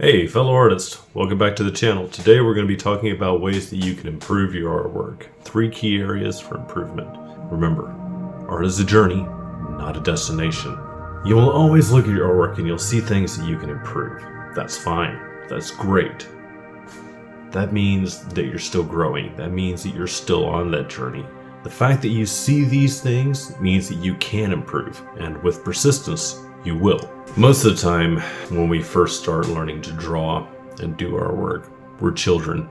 Hey fellow artists, welcome back to the channel. Today we're going to be talking about ways that you can improve your artwork. 3 key areas for improvement. Remember, art is a journey, not a destination. You will always look at your artwork and you'll see things that you can improve. That's fine. That's great. That means that you're still growing. That means that you're still on that journey. The fact that you see these things means that you can improve, and with persistence, you will. Most of the time, when we first start learning to draw and do our work, we're children.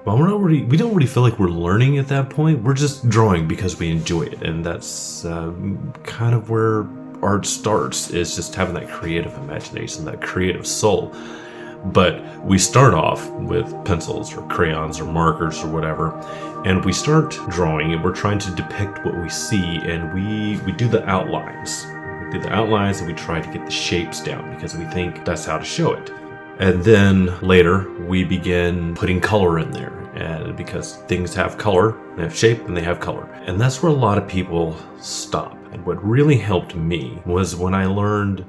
But we don't really feel like we're learning at that point. We're just drawing because we enjoy it, and that's kind of where art starts, is just having that creative imagination, that creative soul. But we start off with pencils or crayons or markers or whatever, and we start drawing and we're trying to depict what we see, and we do the outlines. We do the outlines and we try to get the shapes down because we think that's how to show it. And then later we begin putting color in there, and because things have color, they have shape and they have color. And that's where a lot of people stop. And what really helped me was when I learned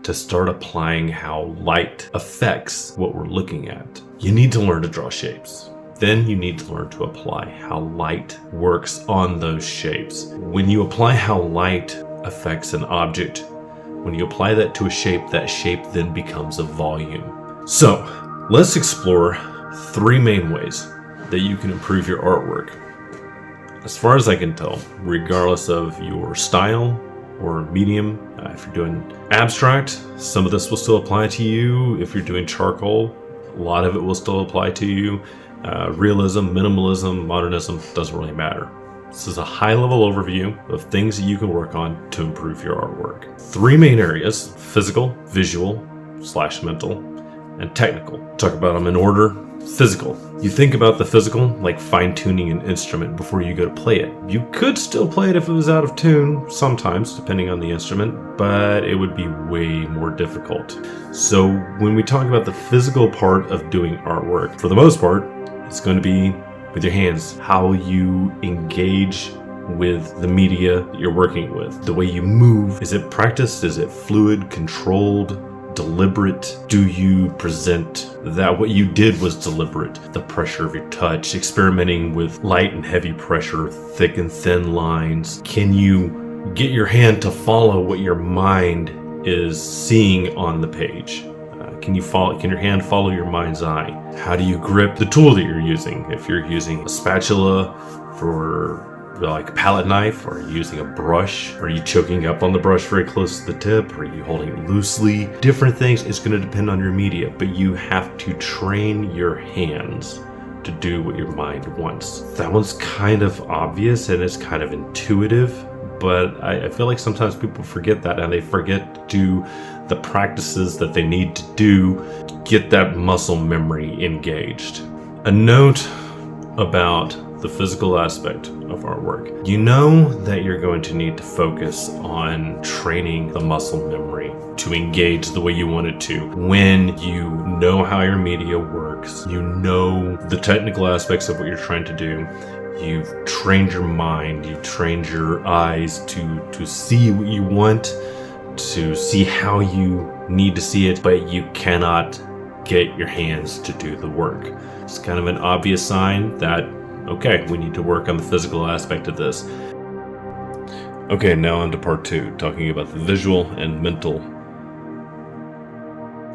to start applying how light affects what we're looking at. You need to learn to draw shapes. Then you need to learn to apply how light works on those shapes. When you apply how light affects an object, when you apply that to a shape, that shape then becomes a volume. So let's explore 3 main ways that you can improve your artwork. As far as I can tell, regardless of your style or medium, if you're doing abstract, some of this will still apply to you. If you're doing charcoal, a lot of it will still apply to you. Realism, minimalism, modernism, doesn't really matter. This is a high-level overview of things that you can work on to improve your artwork. 3 main areas: physical, visual/mental, and technical. Talk about them in order. Physical. You think about the physical like fine-tuning an instrument before you go to play it. You could still play it if it was out of tune, sometimes, depending on the instrument, but it would be way more difficult. So when we talk about the physical part of doing artwork, for the most part, it's going to be with your hands. How you engage with the media that you're working with. The way you move. Is it practiced? Is it fluid, controlled, deliberate? Do you present that what you did was deliberate? The pressure of your touch, experimenting with light and heavy pressure, thick and thin lines. Can you get your hand to follow what your mind is seeing on the page? Can your hand follow your mind's eye? How do you grip the tool that you're using? If you're using a spatula for like a palette knife, or are you using a brush? Are you choking up on the brush very close to the tip? Are you holding it loosely? Different things. It's going to depend on your media, but you have to train your hands to do what your mind wants. That one's kind of obvious and it's kind of intuitive, but I feel like sometimes people forget that, and they forget to do the practices that they need to do to get that muscle memory engaged. A note about the physical aspect of artwork. You know that you're going to need to focus on training the muscle memory to engage the way you want it to. When you know how your media works, you know the technical aspects of what you're trying to do, you've trained your mind, you've trained your eyes to see what you want, to see how you need to see it, but you cannot get your hands to do the work. It's kind of an obvious sign that, okay, we need to work on the physical aspect of this. Okay, now on to part 2, talking about the visual and mental.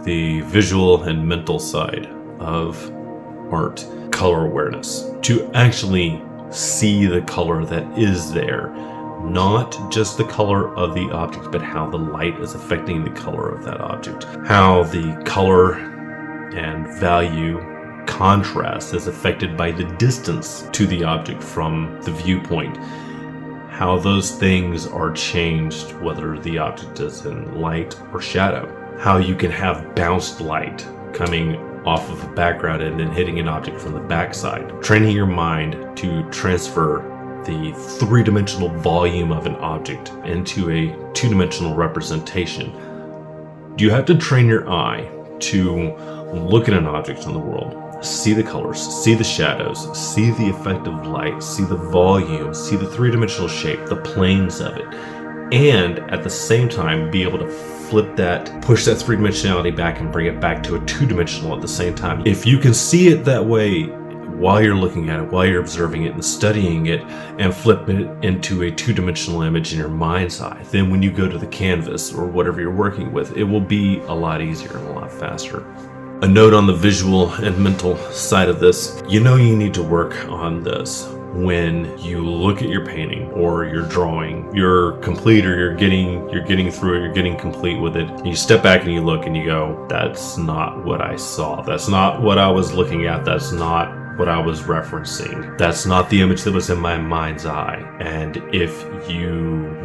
The visual and mental side of art. Color awareness. To actually see the color that is there. Not just the color of the object, but how the light is affecting the color of that object. How the color and value contrast is affected by the distance to the object from the viewpoint. How those things are changed, whether the object is in light or shadow. How you can have bounced light coming off of a background and then hitting an object from the backside. Training your mind to transfer the 3-dimensional volume of an object into a 2-dimensional representation. You have to train your eye to look at an object in the world, see the colors, see the shadows, see the effect of light, see the volume, see the 3-dimensional shape, the planes of it, and at the same time be able to flip that, push that three-dimensionality back and bring it back to a two-dimensional at the same time. If you can see it that way while you're looking at it, while you're observing it and studying it, and flip it into a two-dimensional image in your mind's eye, then when you go to the canvas or whatever you're working with, it will be a lot easier and a lot faster. A note on the visual and mental side of this, you need to work on this when you look at your painting or your drawing, you're complete, or you're getting through it, you're getting complete with it, and you step back and you look and you go, that's not what I saw, that's not what I was looking at, that's not what I was referencing, that's not the image that was in my mind's eye. And if you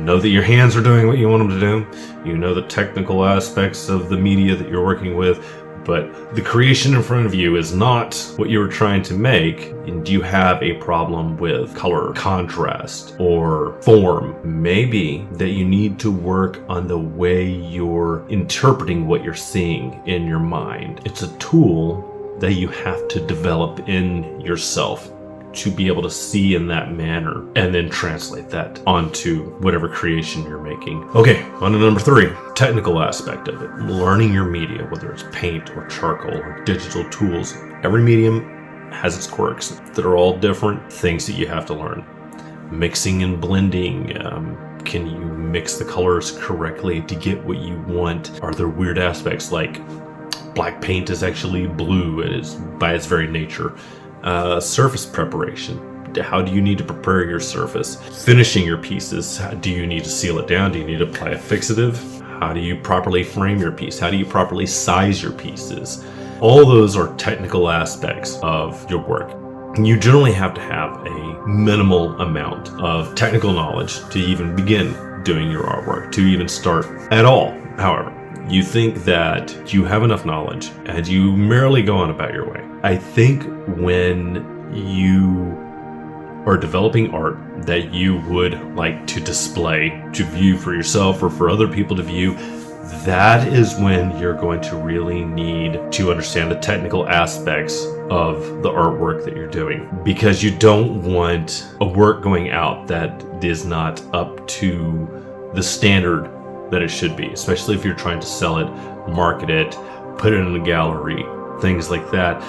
know that your hands are doing what you want them to do, you know the technical aspects of the media that you're working with, but the creation in front of you is not what you were trying to make, and you have a problem with color, contrast, or form, maybe that you need to work on the way you're interpreting what you're seeing in your mind. It's a tool that you have to develop in yourself to be able to see in that manner and then translate that onto whatever creation you're making. Okay, on to number 3, technical aspect of it. Learning your media, whether it's paint or charcoal or digital tools. Every medium has its quirks that are all different things that you have to learn. Mixing and blending. Can you mix the colors correctly to get what you want? Are there weird aspects like black paint is actually blue by its very nature? Surface preparation. How do you need to prepare your surface? Finishing your pieces. Do you need to seal it down? Do you need to apply a fixative? How do you properly frame your piece? How do you properly size your pieces? All those are technical aspects of your work. You generally have to have a minimal amount of technical knowledge to even begin doing your artwork, to even start at all. However, you think that you have enough knowledge and you merely go on about your way. I think when you are developing art that you would like to display, to view for yourself or for other people to view, that is when you're going to really need to understand the technical aspects of the artwork that you're doing, because you don't want a work going out that is not up to the standard that it should be, especially if you're trying to sell it, market it, put it in a gallery, things like that.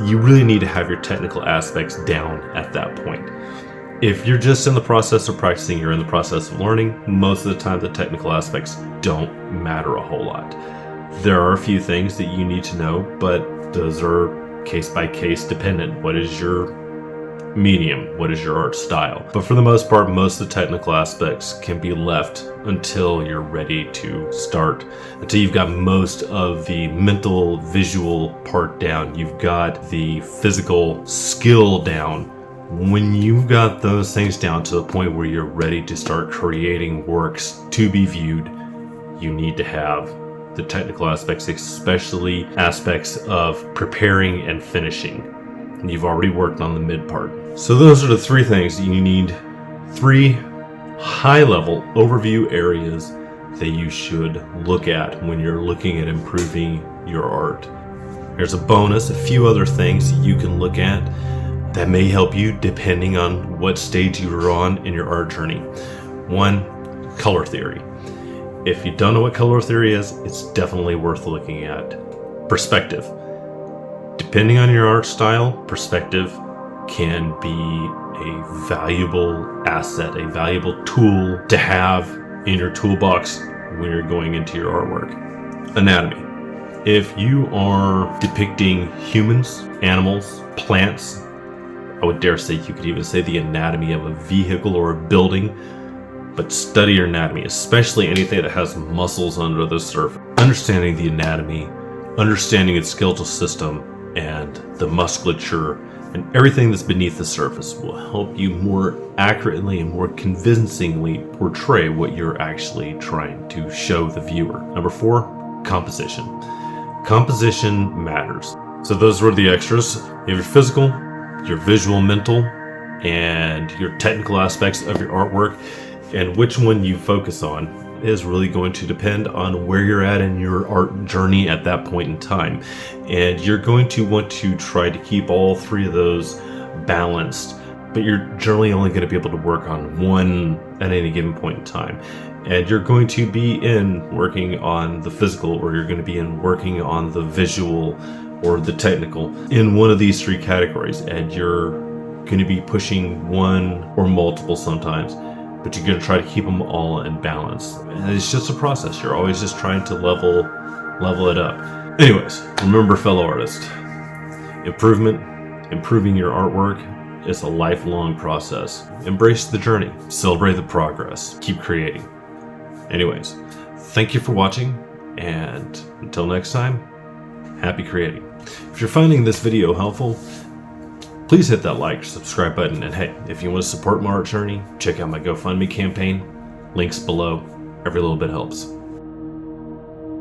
You really need to have your technical aspects down at that point. If you're just in the process of practicing, you're in the process of learning, most of the time the technical aspects don't matter a whole lot. There are a few things that you need to know, but those are case by case dependent. What is your medium? What is your art style? But for the most part, most of the technical aspects can be left until you're ready to start, until you've got most of the mental, visual part down, you've got the physical skill down. When you've got those things down to the point where you're ready to start creating works to be viewed, you need to have the technical aspects, especially aspects of preparing and finishing. And you've already worked on the mid part. So those are the 3 things that you need, 3 high-level overview areas that you should look at when you're looking at improving your art. There's a bonus, a few other things that you can look at that may help you depending on what stage you're on in your art journey. 1, color theory. If you don't know what color theory is, it's definitely worth looking at. Perspective. Depending on your art style, perspective can be a valuable asset, a valuable tool to have in your toolbox when you're going into your artwork. Anatomy. If you are depicting humans, animals, plants, I would dare say you could even say the anatomy of a vehicle or a building, but study your anatomy, especially anything that has muscles under the surface. Understanding the anatomy, understanding its skeletal system, and the musculature and everything that's beneath the surface will help you more accurately and more convincingly portray what you're actually trying to show the viewer. Number 4, composition. Composition matters. So those were the extras. You have your physical, your visual, mental, and your technical aspects of your artwork, and which one you focus on is really going to depend on where you're at in your art journey at that point in time. And you're going to want to try to keep all 3 of those balanced, but you're generally only going to be able to work on one at any given point in time. And you're going to be in working on the physical, or you're going to be in working on the visual or the technical in one of these three categories. And you're going to be pushing one or multiple sometimes, but you're going to try to keep them all in balance. And it's just a process. You're always just trying to level it up. Anyways, remember, fellow artist, improving your artwork is a lifelong process. Embrace the journey, celebrate the progress, keep creating. Anyways, thank you for watching, and until next time, happy creating. If you're finding this video helpful, please hit that like, subscribe button, and hey, if you want to support my art journey, check out my GoFundMe campaign. Links below. Every little bit helps.